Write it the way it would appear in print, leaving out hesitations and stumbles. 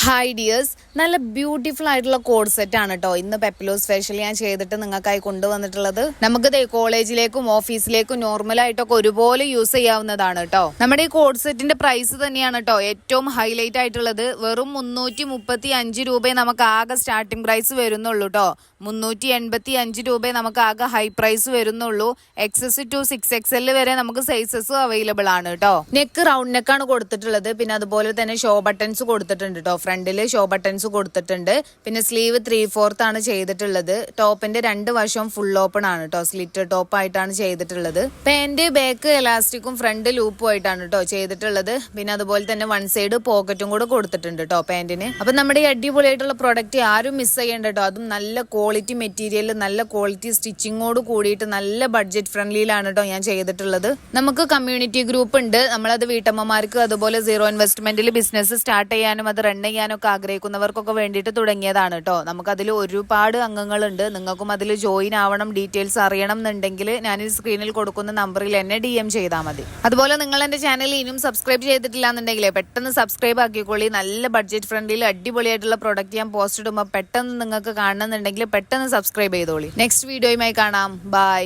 Hi dears, നല്ല beautiful ആയിട്ടുള്ള code set ആണ് കേട്ടോ ഇന്ന് പെപ്പിലോ സ്പെഷ്യൽ ഞാൻ ചെയ്തിട്ട് നിങ്ങൾക്കായി കൊണ്ടുവന്നിട്ടുള്ളത്. നമുക്ക് കോളേജിലേക്കും ഓഫീസിലേക്കും നോർമലായിട്ടൊക്കെ ഒരുപോലെ യൂസ് ചെയ്യാവുന്നതാണ് കേട്ടോ. നമ്മുടെ ഈ കോഡ് സെറ്റിന്റെ പ്രൈസ് തന്നെയാണ് കേട്ടോ ഏറ്റവും ഹൈലൈറ്റ് ആയിട്ടുള്ളത്. വെറും 335 രൂപയെ നമുക്ക് ആകെ സ്റ്റാർട്ടിംഗ് പ്രൈസ് വരുന്നുള്ളൂ കേട്ടോ. 385 രൂപയെ നമുക്ക് ആകെ ഹൈ പ്രൈസ് വരുന്നുള്ളൂ. XS to 6XL വരെ നമുക്ക് സൈസസ് അവൈലബിൾ ആണ് കേട്ടോ. നെക്ക് റൗണ്ട് നെക്കാണ് കൊടുത്തിട്ടുള്ളത്. പിന്നെ അതുപോലെ തന്നെ ഷോ ബട്ടൺസ് കൊടുത്തിട്ടുണ്ട് കേട്ടോ. ഫ്രണ്ടില് ഷോ ബട്ടൺസ് കൊടുത്തിട്ടുണ്ട്. പിന്നെ സ്ലീവ് 3/4 ആണ് ചെയ്തിട്ടുള്ളത്. ടോപ്പിന്റെ രണ്ട് വശവും ഫുൾ ഓപ്പൺ ആണ് കേട്ടോ. സ്ലിറ്റ് ടോപ്പ് ആയിട്ടാണ് ചെയ്തിട്ടുള്ളത്. പാന്റ് ബാക്ക് എലാസ്റ്റിക്കും ഫ്രണ്ട് ലൂപ്പും ആയിട്ടാണ് കേട്ടോ ചെയ്തിട്ടുള്ളത്. പിന്നെ അതുപോലെ തന്നെ വൺ സൈഡ് പോക്കറ്റും കൂടെ കൊടുത്തിട്ടുണ്ട് കേട്ടോ പാന്റിന്. അപ്പൊ നമ്മുടെ ഈ അടിപൊളിയായിട്ടുള്ള പ്രൊഡക്റ്റ് ആരും മിസ് ചെയ്യേണ്ട കേട്ടോ. അതും നല്ല ക്വാളിറ്റി മെറ്റീരിയൽ, നല്ല ക്വാളിറ്റി സ്റ്റിച്ചിങ്ങോട് കൂടിയിട്ട് നല്ല ബഡ്ജറ്റ് ഫ്രണ്ട്ലിയിലാണ് കേട്ടോ ഞാൻ ചെയ്തിട്ടുള്ളത്. നമുക്ക് കമ്മ്യൂണിറ്റി ഗ്രൂപ്പ് ഉണ്ട്. നമ്മളത് വീട്ടമ്മമാർക്ക് അതുപോലെ സീറോ ഇൻവെസ്റ്റ്മെന്റിൽ ബിസിനസ് സ്റ്റാർട്ട് ചെയ്യാനും അത് റൺ ചെയ്യാനൊക്കെ ആഗ്രഹിക്കുന്നവർക്കൊക്കെ വേണ്ടിയിട്ട് തുടങ്ങിയതാണ് കേട്ടോ. നമുക്കതിൽ ഒരുപാട് അംഗങ്ങളുണ്ട്. നിങ്ങൾക്കും അതിൽ ജോയിൻ ആവണം, ഡീറ്റെയിൽസ് അറിയണം എന്നുണ്ടെങ്കിൽ ഞാൻ ഈ സ്ക്രീനിൽ കൊടുക്കുന്ന നമ്പറിൽ എന്നെ DM ചെയ്താൽ മതി. അതുപോലെ നിങ്ങൾ എന്റെ ചാനൽ ഇനിയും സബ്സ്ക്രൈബ് ചെയ്തിട്ടില്ല എന്നുണ്ടെങ്കിൽ പെട്ടെന്ന് സബ്സ്ക്രൈബ് ആക്കിക്കോളി. നല്ല ബഡ്ജറ്റ് ഫ്രണ്ട്ലിയിൽ അടിപൊളിയായിട്ടുള്ള പ്രൊഡക്റ്റ് ഞാൻ പോസ്റ്റ് ഇടുമ്പോൾ പെട്ടെന്ന് നിങ്ങൾക്ക് കാണണമെന്നുണ്ടെങ്കിൽ പെട്ടെന്ന് സബ്സ്ക്രൈബ് ചെയ്തോളി. നെക്സ്റ്റ് വീഡിയോയുമായി കാണാം. ബൈ.